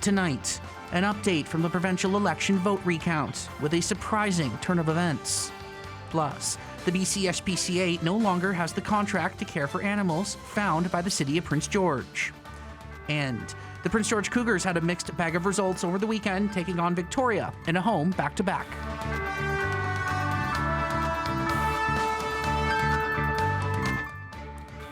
Tonight, an update from the provincial election vote recount with a surprising turn of events. Plus, the BC SPCA no longer has the contract to care for animals found by the city of Prince George. And the Prince George Cougars had a mixed bag of results over the weekend, taking on Victoria in a home back-to-back.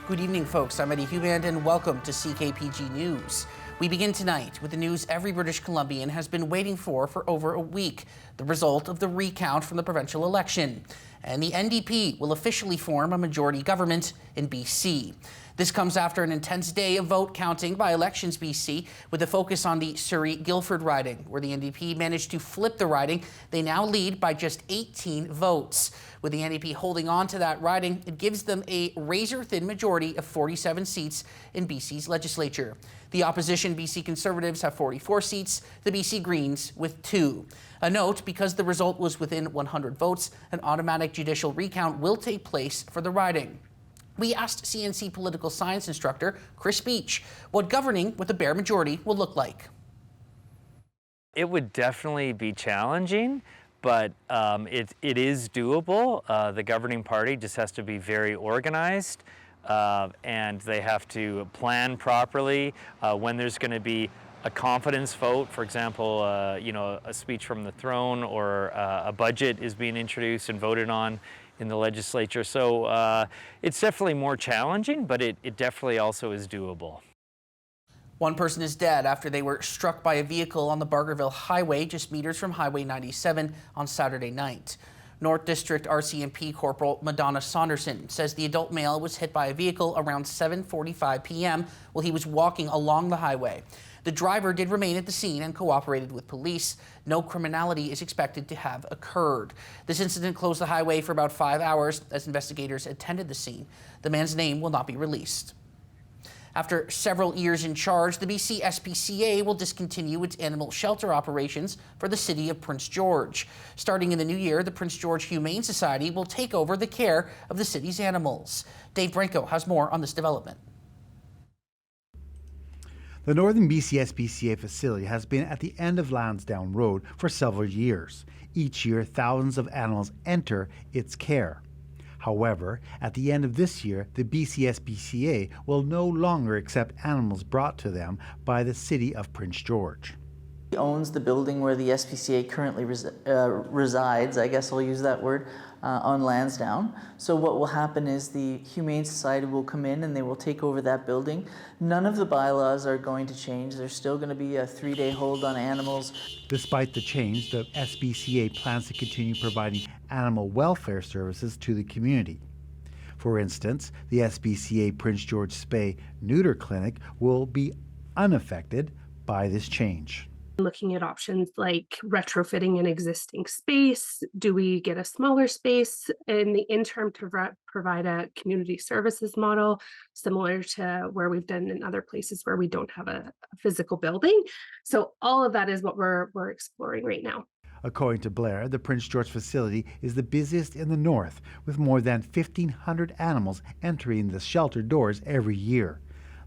Good evening, folks. I'm Eddie Huband, and welcome to CKPG News. We begin tonight with the news every British Columbian has been waiting for over a week, the result of the recount from the provincial election. And the NDP will officially form a majority government in BC. This comes after an intense day of vote counting by Elections BC, with a focus on the Surrey-Guildford riding, where the NDP managed to flip the riding. They now lead by just 18 votes. With the NDP holding on to that riding, it gives them a razor-thin majority of 47 seats in BC's legislature. The opposition BC Conservatives have 44 seats, the BC Greens with 2. A note, because the result was within 100 votes, an automatic judicial recount will take place for the riding. We asked CNC political science instructor Chris Beach what governing with a bare majority will look like. It would definitely be challenging, but it is doable. The governing party just has to be very organized, and they have to plan properly when there's going to be a confidence vote, for example, a speech from the throne, or a budget is being introduced and voted on in the legislature. So it's definitely more challenging, but it definitely also is doable. One person is dead after they were struck by a vehicle on the Barkerville Highway, just meters from Highway 97 on Saturday night. North District RCMP Corporal Madonna Saunderson says the adult male was hit by a vehicle around 7:45 p.m. while he was walking along the highway. The driver did remain at the scene and cooperated with police. No criminality is expected to have occurred. This incident closed the highway for about 5 hours as investigators attended the scene. The man's name will not be released. After several years in charge, the BC SPCA will discontinue its animal shelter operations for the city of Prince George. Starting in the new year, the Prince George Humane Society will take over the care of the city's animals. Dave Branco has more on this development. The Northern BC SPCA facility has been at the end of Lansdowne Road for several years. Each year, thousands of animals enter its care. However, at the end of this year, the BC SPCA will no longer accept animals brought to them by the city of Prince George. He owns the building where the SPCA currently resides, I guess I'll use that word, on Lansdowne. So what will happen is the Humane Society will come in and they will take over that building. None of the bylaws are going to change. There's still going to be a 3-day hold on animals. Despite the change, the SPCA plans to continue providing animal welfare services to the community. For instance, the SPCA Prince George Spay Neuter Clinic will be unaffected by this change. Looking at options like retrofitting an existing space. Do we get a smaller space in the interim to provide a community services model similar to where we've done in other places where we don't have a physical building? So all of that is what we're exploring right now. According to Blair, the Prince George facility is the busiest in the north, with more than 1,500 animals entering the shelter doors every year.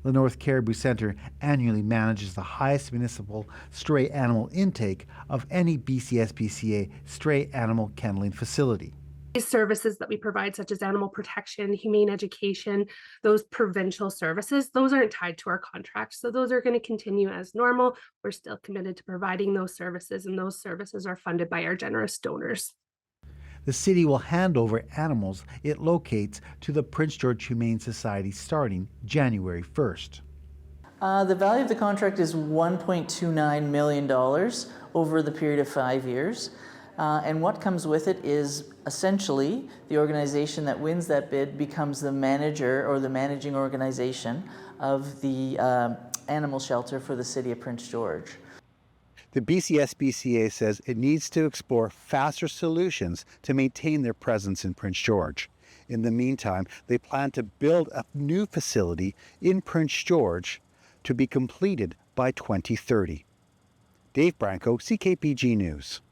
The North Caribou Centre annually manages the highest municipal stray animal intake of any BC SPCA stray animal kenneling facility. These services that we provide, such as animal protection, humane education, those provincial services, those aren't tied to our contract. So those are going to continue as normal. We're still committed to providing those services, and those services are funded by our generous donors. The city will hand over animals it locates to the Prince George Humane Society starting January 1st. The value of the contract is $1.29 million over the period of 5 years. And what comes with it is essentially the organization that wins that bid becomes the manager or the managing organization of the animal shelter for the city of Prince George. The BC SPCA says it needs to explore faster solutions to maintain their presence in Prince George. In the meantime, they plan to build a new facility in Prince George to be completed by 2030. Dave Branco, CKPG News.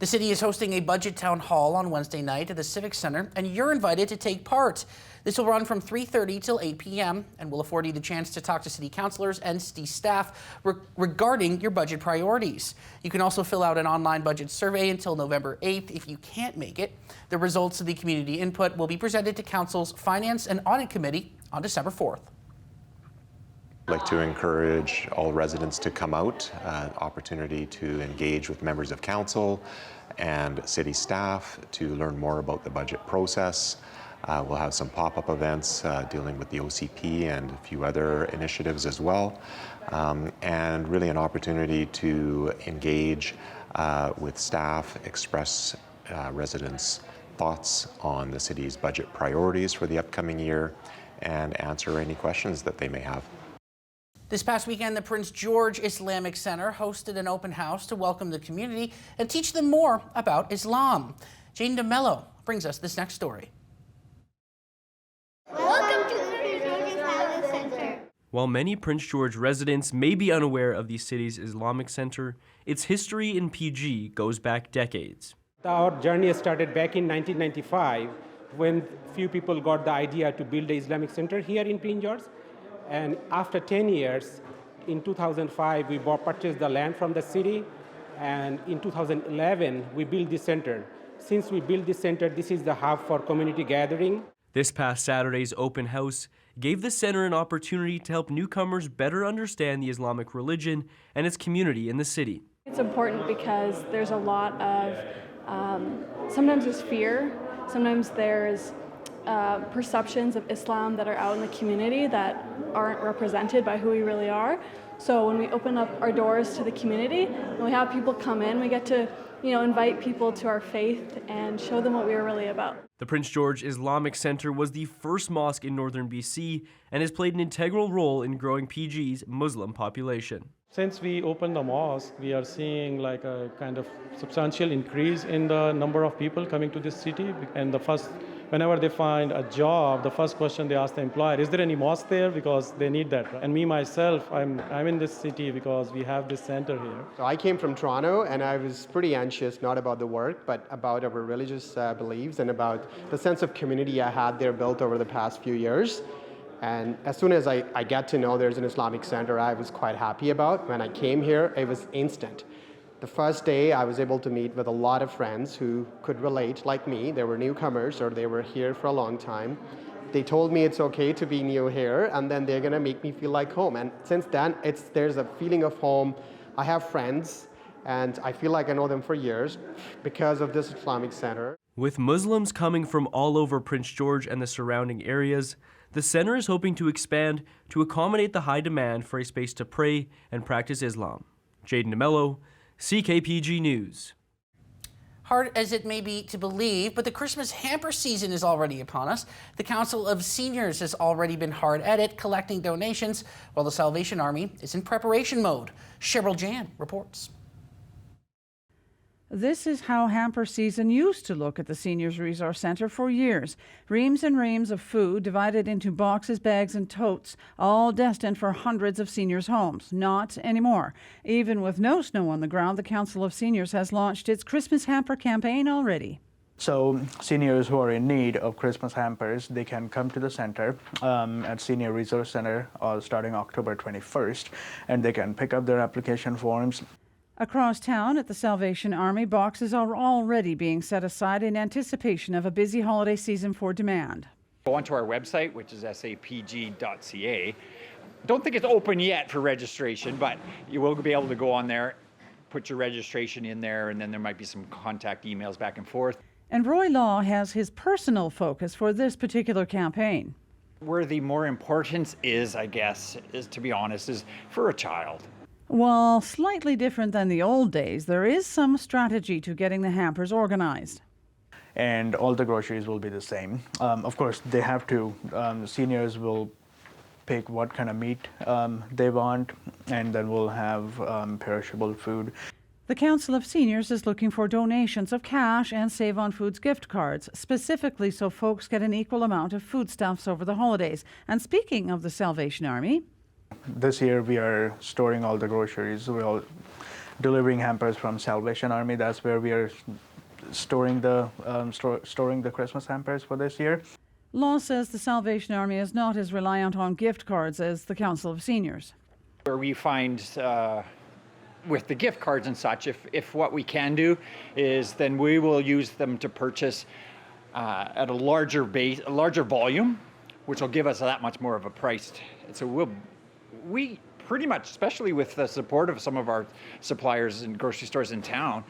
The city is hosting a budget town hall on Wednesday night at the Civic Center, and you're invited to take part. This will run from 3:30 till 8 p.m. and will afford you the chance to talk to city councilors and city staff regarding your budget priorities. You can also fill out an online budget survey until November 8th if you can't make it. The results of the community input will be presented to Council's Finance and Audit Committee on December 4th. I'd like to encourage all residents to come out, opportunity to engage with members of council and city staff to learn more about the budget process. We'll have some pop-up events dealing with the OCP and a few other initiatives as well, and really an opportunity to engage with staff, express residents' thoughts on the city's budget priorities for the upcoming year, and answer any questions that they may have. This past weekend, the Prince George Islamic Center hosted an open house to welcome the community and teach them more about Islam. Jane DeMello brings us this next story. Welcome to the Prince George Islamic Center. While many Prince George residents may be unaware of the city's Islamic Center, its history in PG goes back decades. Our journey started back in 1995 when few people got the idea to build the Islamic Center here in Prince George. And after 10 years, in 2005, we purchased the land from the city, and in 2011, we built this center. Since we built this center, this is the hub for community gathering. This past Saturday's open house gave the center an opportunity to help newcomers better understand the Islamic religion and its community in the city. It's important because there's a lot of, sometimes there's fear, sometimes there's perceptions of Islam that are out in the community that aren't represented by who we really are. So when we open up our doors to the community and we have people come in, we get to invite people to our faith and show them what we are really about. The Prince George Islamic Center was the first mosque in northern BC and has played an integral role in growing PG's Muslim population. Since we opened the mosque, we are seeing like a kind of substantial increase in the number of people coming to this city. And whenever they find a job, the first question they ask the employer, is there any mosque there? Because they need that. And me, myself, I'm in this city because we have this center here. So I came from Toronto and I was pretty anxious, not about the work, but about our religious beliefs and about the sense of community I had there built over the past few years. And as soon as I got to know there's an Islamic center, I was quite happy about. When I came here, it was instant. The first day, I was able to meet with a lot of friends who could relate like me. They were newcomers or they were here for a long time. They told me it's okay to be new here, and then they're gonna make me feel like home. And since then, there's a feeling of home. I have friends, and I feel like I know them for years because of this Islamic center. With Muslims coming from all over Prince George and the surrounding areas, the center is hoping to expand to accommodate the high demand for a space to pray and practice Islam. Jaden DeMello, CKPG News. Hard as it may be to believe, but the Christmas hamper season is already upon us. The Council of Seniors has already been hard at it, collecting donations, while the Salvation Army is in preparation mode. Cheryl Jan reports. This is how hamper season used to look at the Seniors Resource Centre for years. Reams and reams of food divided into boxes, bags and totes, all destined for hundreds of seniors' homes. Not anymore. Even with no snow on the ground, the Council of Seniors has launched its Christmas hamper campaign already. So seniors who are in need of Christmas hampers, they can come to the center at Senior Resource Centre starting October 21st, and they can pick up their application forms. Across town at the Salvation Army, boxes are already being set aside in anticipation of a busy holiday season for demand. Go onto our website, which is sapg.ca. Don't think it's open yet for registration, but you will be able to go on there, put your registration in there, and then there might be some contact emails back and forth. And Roy Law has his personal focus for this particular campaign. Where the more importance is, I guess, is to be honest, is for a child. While slightly different than the old days, there is some strategy to getting the hampers organized. And all the groceries will be the same. Of course, they have to, seniors will pick what kind of meat they want, and then we'll have perishable food. The Council of Seniors is looking for donations of cash and Save on Foods gift cards, specifically so folks get an equal amount of foodstuffs over the holidays. And speaking of the Salvation Army, this year we are storing all the groceries. delivering hampers from Salvation Army. That's where we are storing the Christmas hampers for this year. Law says the Salvation Army is not as reliant on gift cards as the Council of Seniors. Where we find with the gift cards and such, if what we can do is then we will use them to purchase at a larger volume, which will give us that much more of a price. So we pretty much, especially with the support of some of our suppliers and grocery stores in town,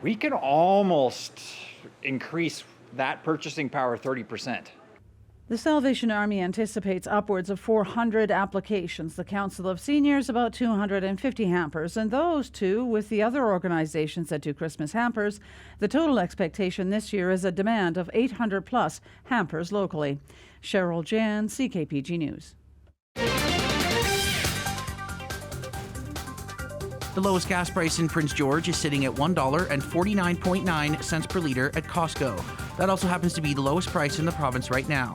we can almost increase that purchasing power 30%. The Salvation Army anticipates upwards of 400 applications. The Council of Seniors about 250 hampers, and those two with the other organizations that do Christmas hampers. The total expectation this year is a demand of 800 plus hampers locally. Cheryl Jan, CKPG News. The lowest gas price in Prince George is sitting at $1.49.9 per litre at Costco. That also happens to be the lowest price in the province right now.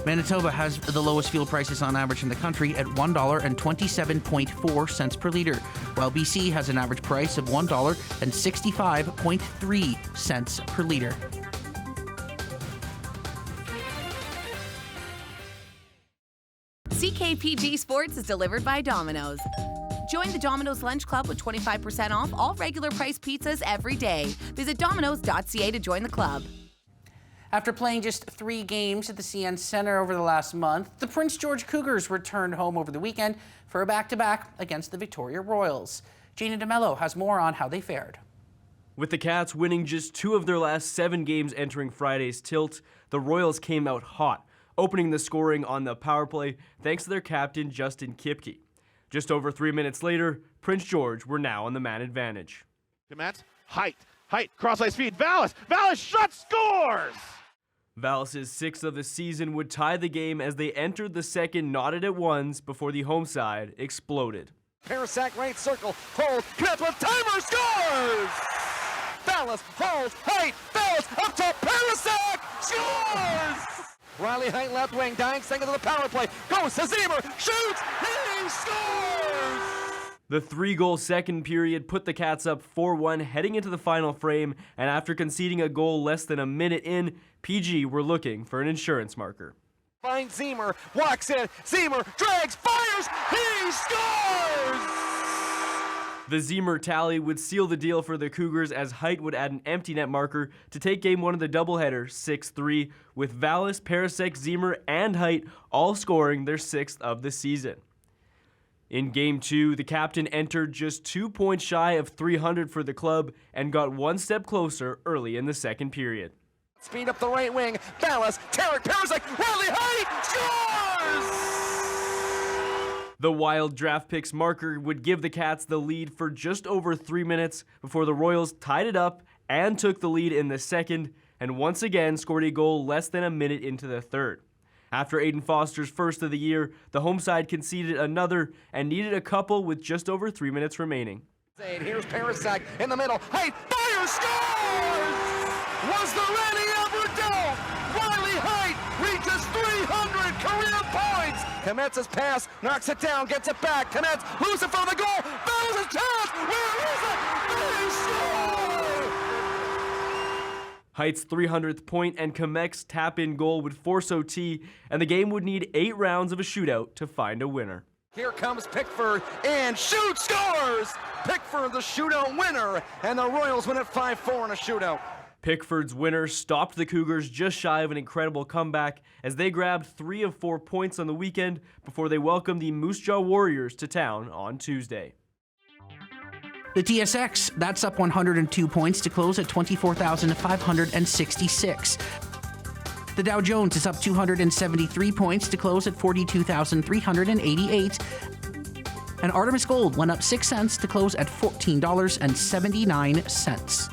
Manitoba has the lowest fuel prices on average in the country at $1.27.4 per litre, while BC has an average price of $1.65.3 per litre. CKPG Sports is delivered by Domino's. Join the Domino's Lunch Club with 25% off all regular price pizzas every day. Visit domino's.ca to join the club. After playing just 3 games at the CN Centre over the last month, the Prince George Cougars returned home over the weekend for a back-to-back against the Victoria Royals. Gina DeMello has more on how they fared. With the Cats winning just 2 of their last 7 games entering Friday's tilt, the Royals came out hot, opening the scoring on the power play thanks to their captain Justin Kipke. Just over 3 minutes later, Prince George were now on the man advantage. Kometz, height, cross-ice feed, Vallis shot, scores! Vallis' 6th of the season would tie the game as they entered the second knotted at ones before the home side exploded. Parasak right circle, hold, Kometz with timer, scores! Vallis holds, height, Vallis up top, Parasak scores! Riley Height left wing, dying second to the power play, goes to Zimmer, shoots, he scores! The 3-goal second period put the Cats up 4-1 heading into the final frame, and after conceding a goal less than a minute in, PG were looking for an insurance marker. Finds Zimmer, walks in, Zimmer drags, fires, he scores! The Zimmer tally would seal the deal for the Cougars as Height would add an empty net marker to take game 1 of the doubleheader 6-3, with Vallis, Parasek, Zimmer, and Height all scoring their 6th of the season. In game 2, the captain entered just 2 points shy of 300 for the club and got 1 step closer early in the second period. Speed up the right wing, Vallis, Tarek, Parasek, Riley Height scores! The Wild draft picks marker would give the Cats the lead for just over 3 minutes before the Royals tied it up and took the lead in the second, and once again scored a goal less than a minute into the third. After Aiden Foster's first of the year, the home side conceded another and needed a couple with just over 3 minutes remaining. Here's Parasak in the middle, Height, fire, scores! Was there any ever doubt? Riley Height reaches 300 career points! Kometz's pass, knocks it down, gets it back. Kometz, loose in front of the goal. Vallis' a chance. Where is it? They score! Height's 300th point and Kometz's tap-in goal would force OT, and the game would need 8 rounds of a shootout to find a winner. Here comes Pickford, and shoot, scores! Pickford, the shootout winner, and the Royals win it 5-4 in a shootout. Pickford's winner stopped the Cougars just shy of an incredible comeback as they grabbed 3 of 4 points on the weekend before they welcomed the Moose Jaw Warriors to town on Tuesday. The TSX, that's up 102 points to close at 24,566. The Dow Jones is up 273 points to close at 42,388. And Artemis Gold went up 6 cents to close at $14.79.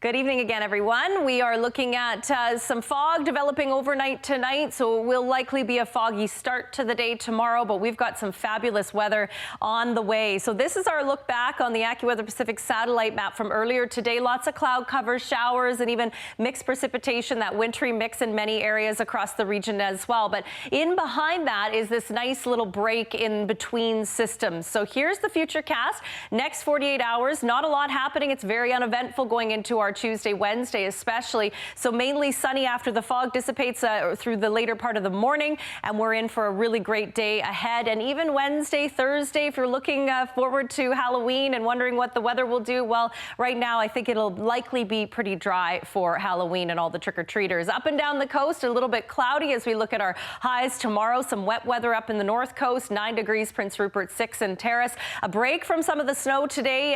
Good evening again, everyone. We are looking at some fog developing overnight tonight, so it will likely be a foggy start to the day tomorrow, but we've got some fabulous weather on the way. So this is our look back on the AccuWeather Pacific satellite map from earlier today. Lots of cloud cover, showers, and even mixed precipitation, that wintry mix in many areas across the region as well. But in behind that is this nice little break in between systems. So here's the futurecast. Next 48 hours, not a lot happening. It's very uneventful going into our Tuesday, Wednesday especially. So mainly sunny after the fog dissipates through the later part of the morning, and we're in for a really great day ahead. And even Wednesday, Thursday, if you're looking forward to Halloween and wondering what the weather will do, well, right now I think it'll likely be pretty dry for Halloween and all the trick-or-treaters. Up and down the coast, a little bit cloudy as we look at our highs tomorrow. Some wet weather up in the north coast, 9 degrees, Prince Rupert 6 in Terrace. A break from some of the snow today,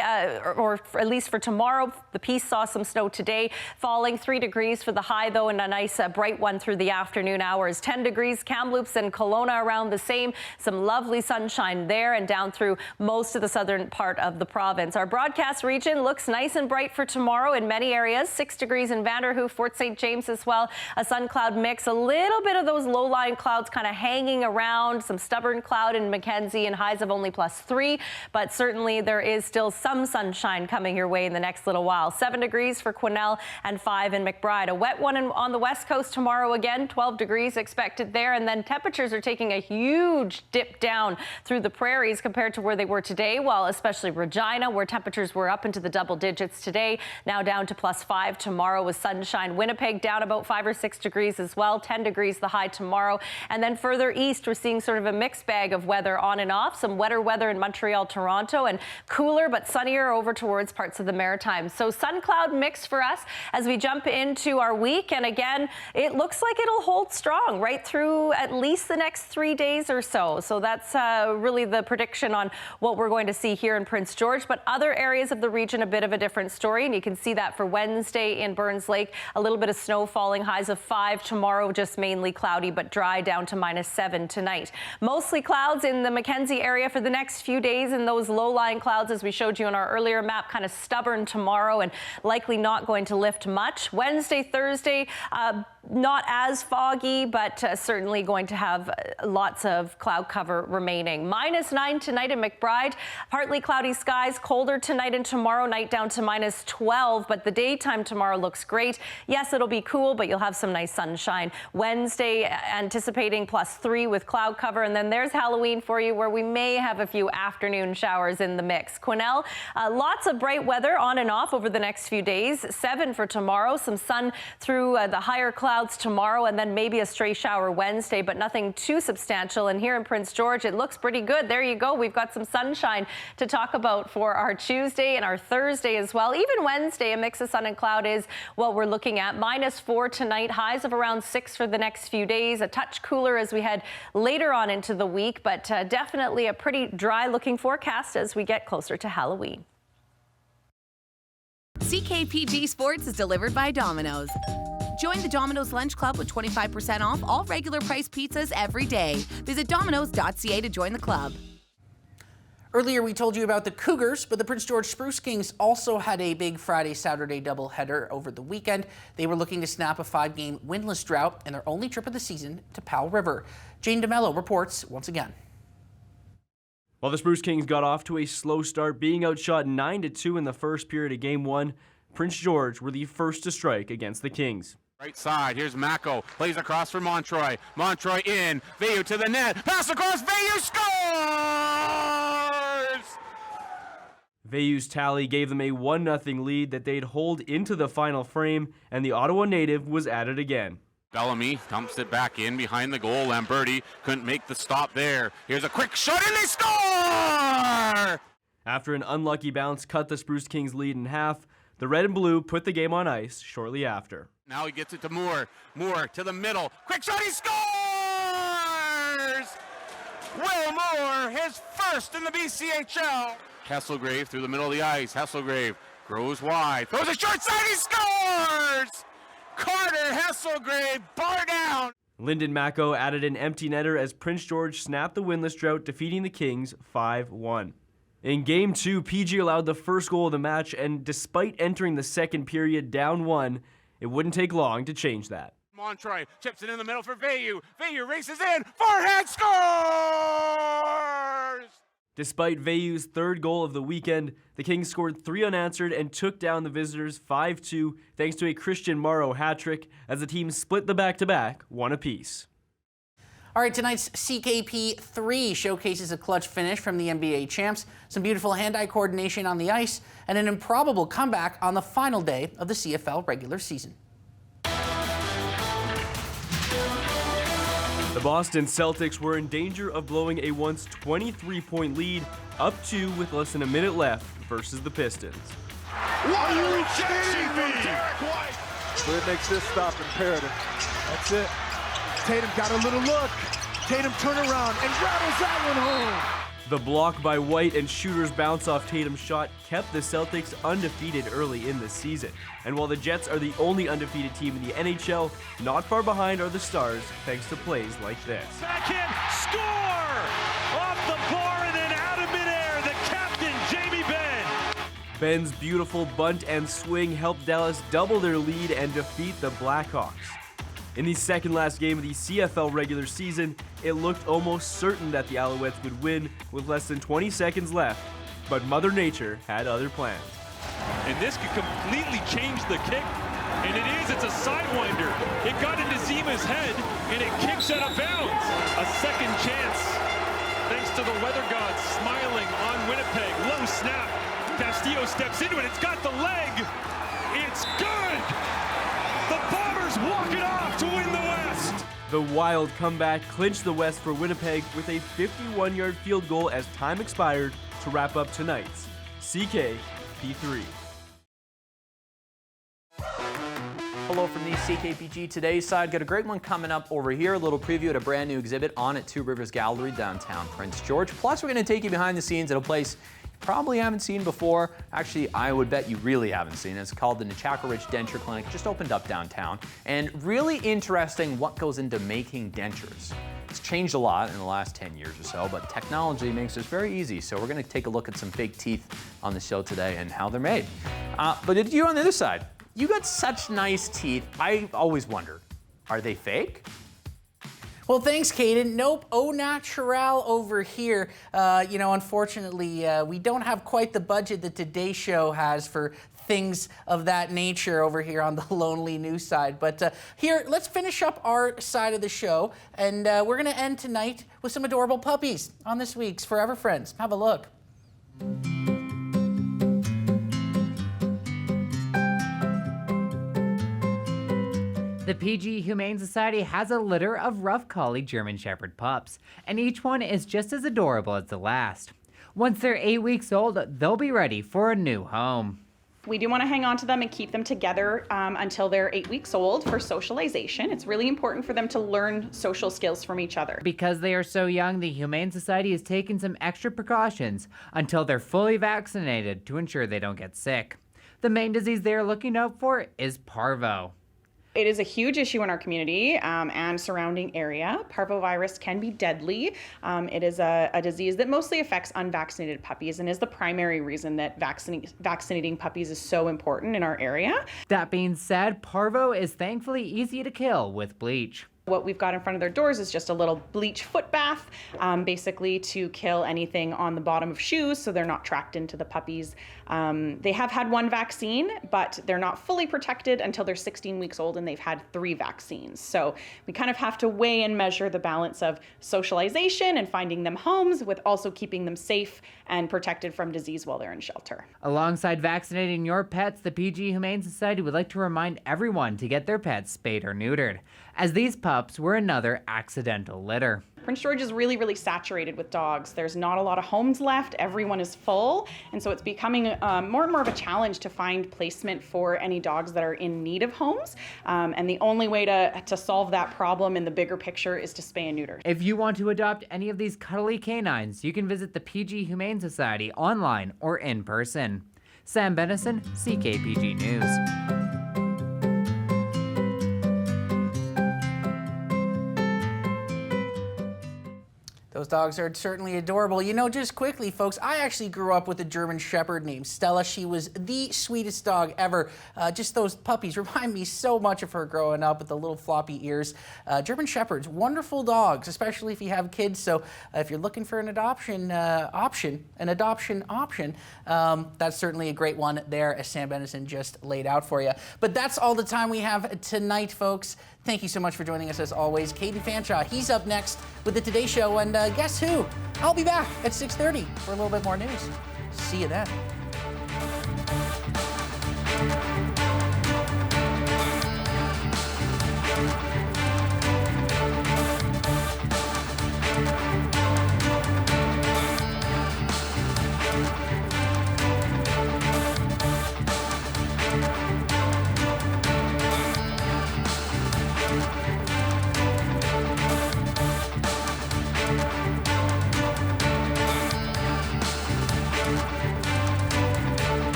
or at least for tomorrow. The Peace saw some snow today, falling 3 degrees for the high, though, and a nice bright one through the afternoon hours. 10 degrees, Kamloops and Kelowna around the same. Some lovely sunshine there and down through most of the southern part of the province. Our broadcast region looks nice and bright for tomorrow in many areas. 6 degrees in Vanderhoof, Fort St. James as well. A sun-cloud mix, a little bit of those low-lying clouds kind of hanging around. Some stubborn cloud in Mackenzie and highs of only +3, but certainly there is still some sunshine coming your way in the next little while. 7 degrees for Quesnel and 5 in McBride. A wet one on the west coast tomorrow again, 12 degrees expected there, and then temperatures are taking a huge dip down through the prairies compared to where they were today, while especially Regina, where temperatures were up into the double digits today, now down to +5 tomorrow with sunshine. Winnipeg down about 5 or 6 degrees as well, 10 degrees the high tomorrow. And then further east, we're seeing sort of a mixed bag of weather on and off. Some wetter weather in Montreal, Toronto, and cooler but sunnier over towards parts of the Maritimes. So sun-cloud mix for us as we jump into our week. And again, it looks like it'll hold strong right through at least the next 3 days or so. So that's really the prediction on what we're going to see here in Prince George. But other areas of the region, a bit of a different story. And you can see that for Wednesday in Burns Lake, a little bit of snow falling, highs of 5 tomorrow, just mainly cloudy but dry, down to -7 tonight. Mostly clouds in the Mackenzie area for the next few days, and those low-lying clouds, as we showed you on our earlier map, kind of stubborn tomorrow and likely not going to lift much. Wednesday, Thursday, not as foggy, but certainly going to have lots of cloud cover remaining. -9 tonight in McBride. Partly cloudy skies, colder tonight and tomorrow night, down to -12, but the daytime tomorrow looks great. Yes, it'll be cool, but you'll have some nice sunshine. Wednesday, anticipating +3 with cloud cover, and then there's Halloween for you, where we may have a few afternoon showers in the mix. Quesnel, lots of bright weather on and off over the next few days. 7 for tomorrow, some sun through the higher clouds tomorrow, and then maybe a stray shower Wednesday, but nothing too substantial. And here in Prince George, it looks pretty good. There you go. We've got some sunshine to talk about for our Tuesday and our Thursday as well. Even Wednesday, a mix of sun and cloud is what we're looking at. -4 tonight, highs of around 6 for the next few days. A touch cooler as we head later on into the week, but definitely a pretty dry looking forecast as we get closer to Halloween. CKPG Sports is delivered by Domino's. Join the Domino's Lunch Club with 25% off all regular price pizzas every day. Visit domino's.ca to join the club. Earlier, we told you about the Cougars, but the Prince George Spruce Kings also had a big Friday-Saturday doubleheader over the weekend. They were looking to snap a 5-game winless drought in their only trip of the season to Powell River. Jane DeMello reports once again. While the Spruce Kings got off to a slow start, being outshot 9-2 in the first period of Game 1, Prince George were the first to strike against the Kings. Right side, here's Mako, plays across for Montroy. Montroy in, Veyu to the net, pass across, Veyu scores! Veyu's tally gave them a 1-0 lead that they'd hold into the final frame, and the Ottawa native was at it again. Bellamy dumps it back in behind the goal. Lamberti couldn't make the stop there. Here's a quick shot and they score! After an unlucky bounce cut the Spruce Kings lead in half, the red and blue put the game on ice shortly after. Now he gets it to Moore. Moore to the middle. Quick shot, he scores! Will Moore, his first in the BCHL. Hesselgrave through the middle of the ice. Hesselgrave grows wide. Throws a short side, he scores! Carter Hesselgrave, bar down. Lyndon Mako added an empty netter as Prince George snapped the winless drought, defeating the Kings 5-1. In Game 2, PG allowed the first goal of the match, and despite entering the second period down 1, it wouldn't take long to change that. Montroy chips it in the middle for Veyu. Veyu races in, forehand scores! Despite Veyu's third goal of the weekend, the Kings scored 3 unanswered and took down the visitors 5-2 thanks to a Christian Morrow hat-trick as the team split the back-to-back 1 apiece. All right, tonight's CKP 3 showcases a clutch finish from the NBA champs, some beautiful hand-eye coordination on the ice, and an improbable comeback on the final day of the CFL regular season. The Boston Celtics were in danger of blowing a once 23-point lead up 2 with less than a minute left versus the Pistons. What are you kidding me? It makes this stop imperative. That's it. Tatum got a little look. Tatum turn around and rattles that one home. The block by White and Shooter's bounce off Tatum's shot kept the Celtics undefeated early in the season. And while the Jets are the only undefeated team in the NHL, not far behind are the Stars thanks to plays like this. Backhand score! Off the bar and then out of midair, the captain, Jamie Benn. Benn's beautiful bunt and swing helped Dallas double their lead and defeat the Blackhawks. In the second last game of the CFL regular season, it looked almost certain that the Alouettes would win with less than 20 seconds left, but Mother Nature had other plans. And this could completely change the kick, and it's a sidewinder. It got into Zima's head, and it kicks out of bounds. A second chance, thanks to the weather gods smiling on Winnipeg. Low snap, Castillo steps into it, it's got the leg, it's good! The Bombers walk it off to win the West! The Wild comeback clinched the West for Winnipeg with a 51-yard field goal as time expired to wrap up tonight's CKP3. Hello from the CKPG Today's side. Got a great one coming up over here. A little preview at a brand new exhibit on at Two Rivers Gallery, downtown Prince George. Plus, we're going to take you behind the scenes at a place you probably haven't seen before. Actually, I would bet you really haven't seen it. It's called the Nechako Ridge Denture Clinic. Just opened up downtown. And really interesting what goes into making dentures. It's changed a lot in the last 10 years or so, but technology makes this very easy. So we're going to take a look at some fake teeth on the show today and how they're made. But you on the other side, you got such nice teeth. I've always wondered, are they fake? Well, thanks, Caden. Nope, au natural over here. Unfortunately, we don't have quite the budget that today's show has for things of that nature over here on the Lonely News side. But here, let's finish up our side of the show, and we're going to end tonight with some adorable puppies on this week's Forever Friends. Have a look. The PG Humane Society has a litter of rough collie German Shepherd pups, and each one is just as adorable as the last. Once they're 8 weeks old, they'll be ready for a new home. We do want to hang on to them and keep them together until they're 8 weeks old for socialization. It's really important for them to learn social skills from each other. Because they are so young, the Humane Society has taken some extra precautions until they're fully vaccinated to ensure they don't get sick. The main disease they are looking out for is parvo. It is a huge issue in our community and surrounding area. Parvovirus can be deadly. It is a disease that mostly affects unvaccinated puppies and is the primary reason that vaccinating puppies is so important in our area. That being said, parvo is thankfully easy to kill with bleach. What we've got in front of their doors is just a little bleach foot bath, basically to kill anything on the bottom of shoes so they're not tracked into the puppies. They have had one vaccine, but they're not fully protected until they're 16 weeks old and they've had 3 vaccines. So we kind of have to weigh and measure the balance of socialization and finding them homes with also keeping them safe and protected from disease while they're in shelter. Alongside vaccinating your pets, the PG Humane Society would like to remind everyone to get their pets spayed or neutered, as these pups were another accidental litter. Prince George is really, really saturated with dogs. There's not a lot of homes left. Everyone is full. And so it's becoming more and more of a challenge to find placement for any dogs that are in need of homes. And the only way to solve that problem in the bigger picture is to spay and neuter. If you want to adopt any of these cuddly canines, you can visit the PG Humane Society online or in person. Sam Benison, CKPG News. Those dogs are certainly adorable. You know, just quickly, folks, I actually grew up with a German Shepherd named Stella. She was the sweetest dog ever. Just those puppies remind me so much of her growing up with the little floppy ears. German Shepherds, wonderful dogs, especially if you have kids. So if you're looking for an adoption option, that's certainly a great one there, as Sam Benison just laid out for you. But that's all the time we have tonight, folks. Thank you so much for joining us as always. Caden Fanshawe, he's up next with the Today Show, and guess who? I'll be back at 6:30 for a little bit more news. See you then.